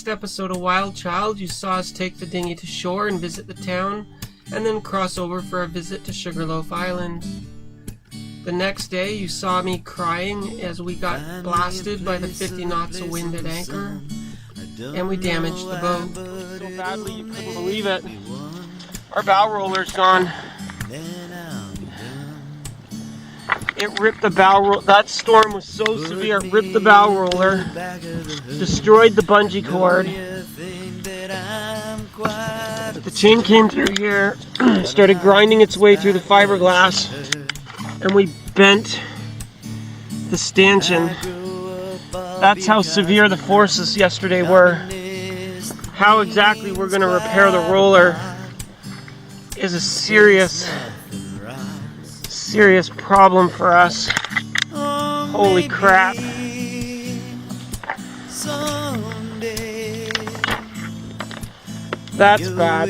last episode of Wild Child, you saw us take the dinghy to shore and visit the town, and then cross over for a visit to Sugarloaf Island. The next day, you saw me crying as we got blasted by the 50 knots of wind at anchor, and we damaged the boat. So badly you couldn't believe it. Our bow roller's gone. It ripped the bow roller. That storm was so severe, it ripped the bow roller, destroyed the bungee cord. The chain came through here, started grinding its way through the fiberglass, and we bent the stanchion. That's how severe the forces yesterday were. How exactly we're going to repair the roller is a serious problem for us. Holy crap. That's bad.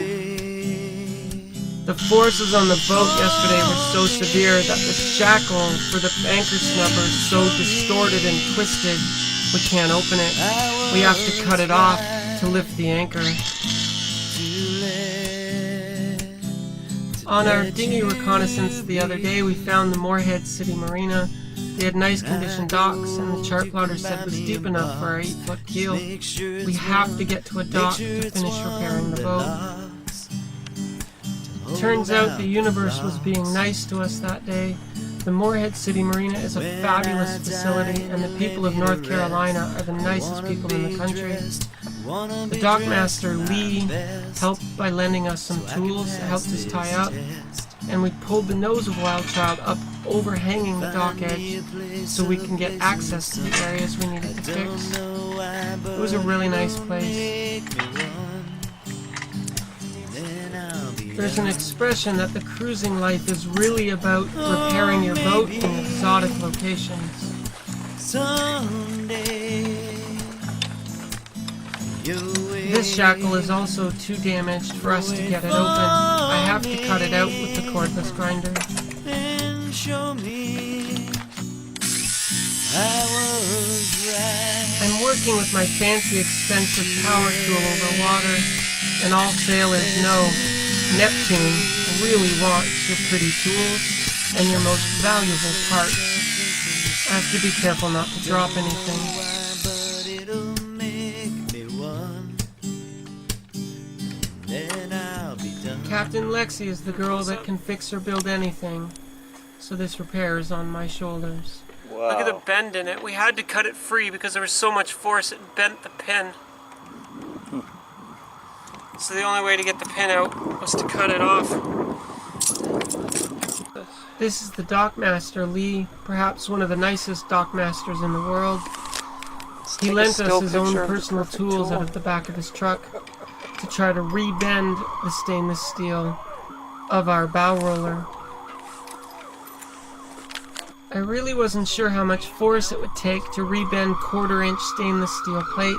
The forces on the boat yesterday were so severe that the shackle for the anchor snubber is so distorted and twisted we can't open it. We have to cut it off to lift the anchor. On our dinghy reconnaissance the other day, we found the Moorhead City Marina. They had nice conditioned docks, and the chart plotter said it was deep enough for our 8-foot keel. We have to get to a dock to finish repairing the boat. Turns out the universe was being nice to us that day. The Moorhead City Marina is a fabulous facility, and the people of North Carolina are the nicest people in the country. The dockmaster, Lee, helped by lending us some tools that helped us tie up, and we pulled the nose of Wild Child up, overhanging the dock edge, so we can get access to the areas we needed to fix. It was a really nice place. There's an expression that the cruising life is really about repairing your boat in exotic locations. This shackle is also too damaged for us to get it open. I have to cut it out with the cordless grinder. I'm working with my fancy expensive power tool over water, and all sailors know Neptune really wants your pretty tools and your most valuable parts. I have to be careful not to drop anything. Captain Lexi is the girl that can fix or build anything, so this repair is on my shoulders. Wow. Look at the bend in it. We had to cut it free because there was so much force it bent the pin. So the only way to get the pin out was to cut it off. This is the dockmaster, Lee, perhaps one of the nicest dockmasters in the world. He lent us his own personal tools out of the back of his truck to try to re-bend the stainless steel of our bow roller. I really wasn't sure how much force it would take to re-bend quarter-inch stainless steel plate,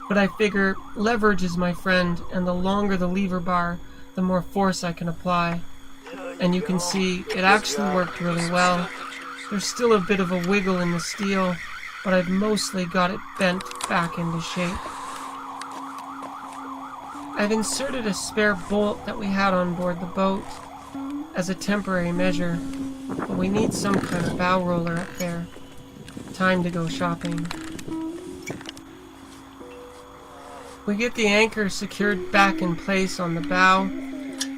but I figure leverage is my friend, and the longer the lever bar, the more force I can apply. And you can see it actually worked really well. There's still a bit of a wiggle in the steel, but I've mostly got it bent back into shape. I've inserted a spare bolt that we had on board the boat as a temporary measure, but we need some kind of bow roller up there. Time to go shopping. We get the anchor secured back in place on the bow.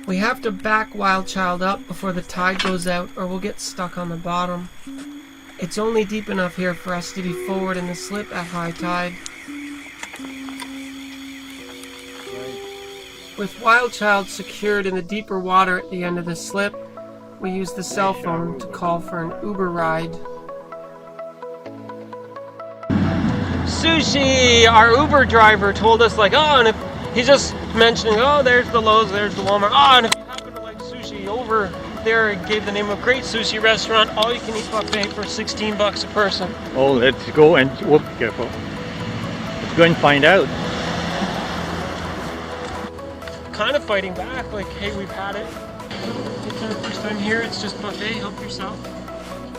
We have to back Wild Child up before the tide goes out, or we'll get stuck on the bottom. It's only deep enough here for us to be forward in the slip at high tide. With Wild Child secured in the deeper water at the end of the slip, we use the cell phone to call for an Uber ride. Sushi! Our Uber driver told us, like, oh, and if he's just mentioning, oh, there's the Lowe's, there's the Walmart, oh, and if you happen to like sushi, over there it gave the name of a great sushi restaurant, all you can eat buffet for $16 a person. Oh, let's go and, whoop, careful. Let's go and find out. Kind of fighting back, like, hey, we've had it. It's our first time here, it's just buffet, help yourself.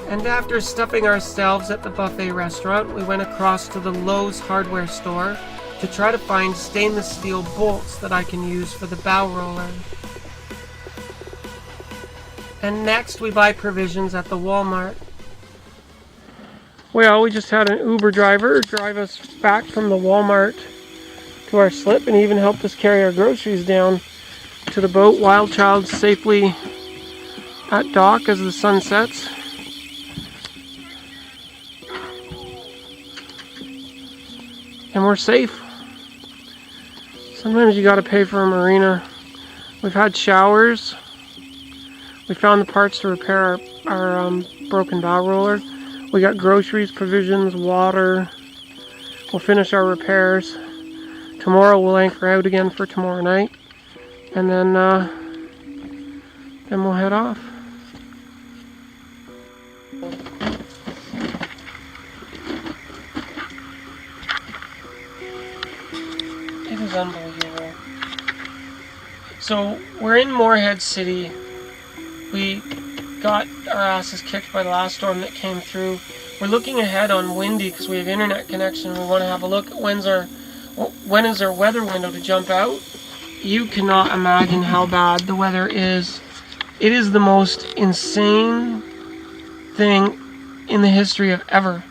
And after stuffing ourselves at the buffet restaurant, we went across to the Lowe's hardware store to try to find stainless steel bolts that I can use for the bow roller. And next we buy provisions at the Walmart. Well, we just had an Uber driver drive us back from the Walmart to our slip and even helped us carry our groceries down to the boat WildChild safely at dock as the sun sets. And we're safe. Sometimes you gotta pay for a marina. We've had showers. We found the parts to repair our broken bow roller. We got groceries, provisions, water. We'll finish our repairs. Tomorrow we'll anchor out again for tomorrow night. And then we'll head off. It is unbelievable. So we're in Moorhead City. We got our asses kicked by the last storm that came through. We're looking ahead on Windy because we have internet connection. We want to have a look at when is our weather window to jump out. You cannot imagine how bad the weather is. It is the most insane thing in the history of ever.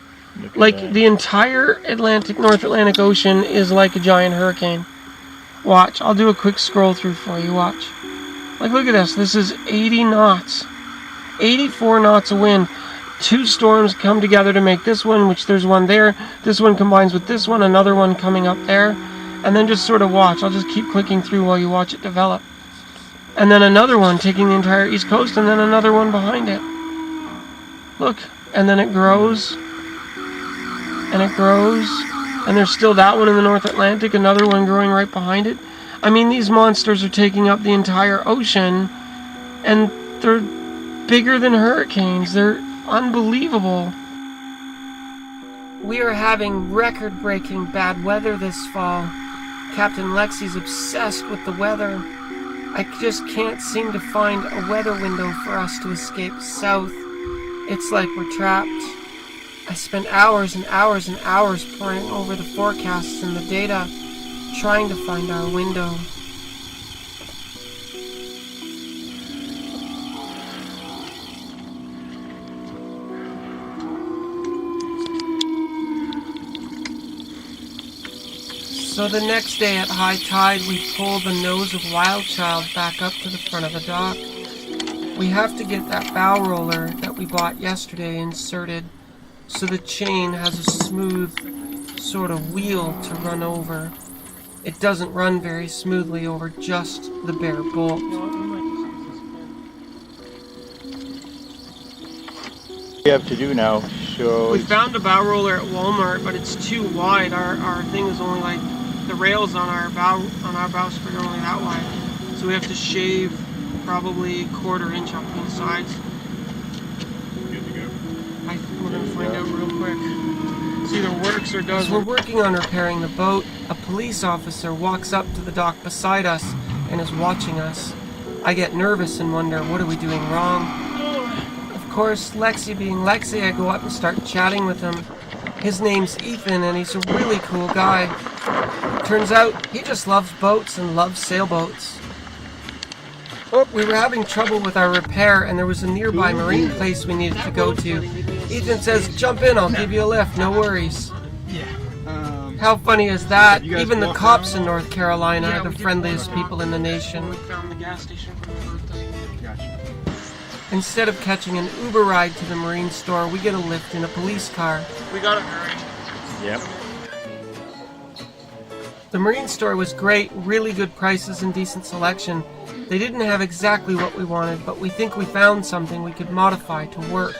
Like the entire North Atlantic Ocean is like a giant hurricane. Watch, I'll do a quick scroll through for you, watch. Like look at this, this is 80 knots. 84 knots of wind. Two storms come together to make this one, which there's one there. This one combines with this one, another one coming up there. And then just sort of watch. I'll just keep clicking through while you watch it develop. And then another one taking the entire East Coast, and then another one behind it. Look, and then it grows. And it grows. And there's still that one in the North Atlantic, another one growing right behind it. I mean, these monsters are taking up the entire ocean, and they're bigger than hurricanes. They're unbelievable. We are having record-breaking bad weather this fall. Captain Lexi's obsessed with the weather. I just can't seem to find a weather window for us to escape south. It's like we're trapped. I spent hours and hours and hours poring over the forecasts and the data, trying to find our window. So the next day at high tide, we pull the nose of WildChild back up to the front of the dock. We have to get that bow roller that we bought yesterday inserted so the chain has a smooth sort of wheel to run over. It doesn't run very smoothly over just the bare bolt. What we have to do now, so We found a bow roller at Walmart, but it's too wide. Our thing is only like the rails on our bowsprit are only that wide, so we have to shave probably 1/4 inch up both sides. good to go. We're gonna find out real quick. It either works or doesn't. As we're working on repairing the boat, a police officer walks up to the dock beside us and is watching us. I get nervous and wonder, what are we doing wrong? Of course, Lexi being Lexi, I go up and start chatting with him. His name's Ethan and he's a really cool guy. Turns out, he just loves boats and loves sailboats. Oh, we were having trouble with our repair and there was a nearby marine place we needed to go to. Ethan says, jump in, I'll give you a lift, no worries. How funny is that? Even the cops in North Carolina are the friendliest people in the nation. We found the gas station for my birthday. Gotcha. Instead of catching an Uber ride to the marine store, we get a lift in a police car. We gotta hurry. Yep. The marine store was great, really good prices and decent selection. They didn't have exactly what we wanted, but we think we found something we could modify to work.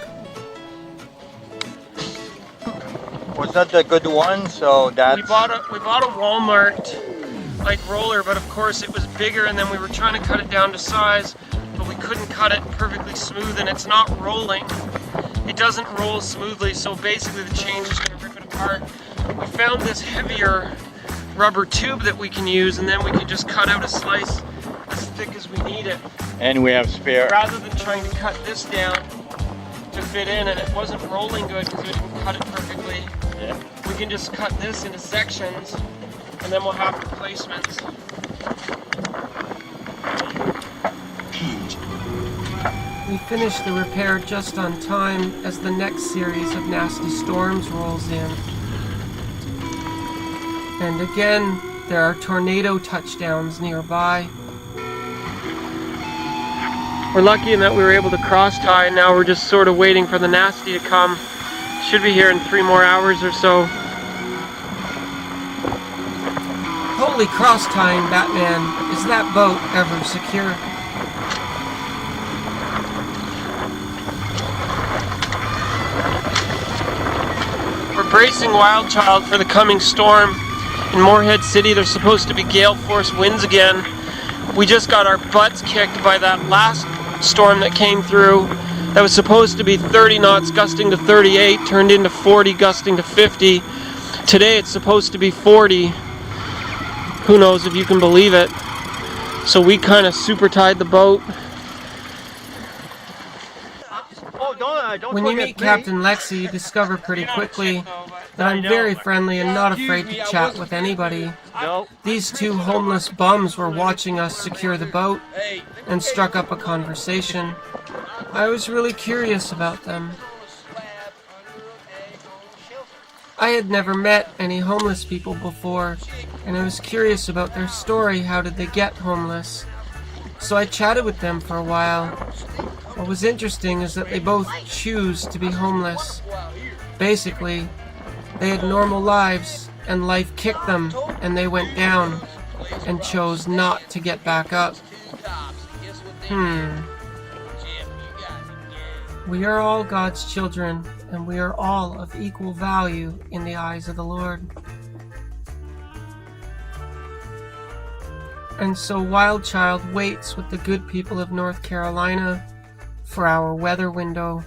Was that the good one? So that's... We bought a Walmart like roller, but of course it was bigger and then we were trying to cut it down to size, but we couldn't cut it perfectly smooth and it's not rolling. It doesn't roll smoothly, so basically the chain is going to rip it apart. We found this heavier rubber tube that we can use and then we can just cut out a slice as thick as we need it. And we have spare. Rather than trying to cut this down to fit in, and it wasn't rolling good because we didn't cut it perfectly. Yeah. We can just cut this into sections and then we'll have replacements. We finished the repair just on time as the next series of nasty storms rolls in. And again, there are tornado touchdowns nearby. We're lucky in that we were able to cross-tie, and now we're just sort of waiting for the nasty to come. Should be here in 3 more hours or so. Holy cross-tying, Batman. Is that boat ever secure? We're bracing WildChild for the coming storm. In Morehead City, there's supposed to be gale force winds again. We just got our butts kicked by that last storm that came through. That was supposed to be 30 knots gusting to 38, turned into 40 gusting to 50. Today it's supposed to be 40. Who knows if you can believe it. So we kind of super tied the boat. When you meet Captain Lexi, you discover pretty quickly that I'm very friendly and not afraid to chat with anybody. These 2 homeless bums were watching us secure the boat and struck up a conversation. I was really curious about them. I had never met any homeless people before, and I was curious about their story. How did they get homeless? So I chatted with them for a while. What was interesting is that they both choose to be homeless. Basically, they had normal lives, and life kicked them, and they went down, and chose not to get back up. We are all God's children, and we are all of equal value in the eyes of the Lord. And so WildChild waits with the good people of North Carolina for our weather window.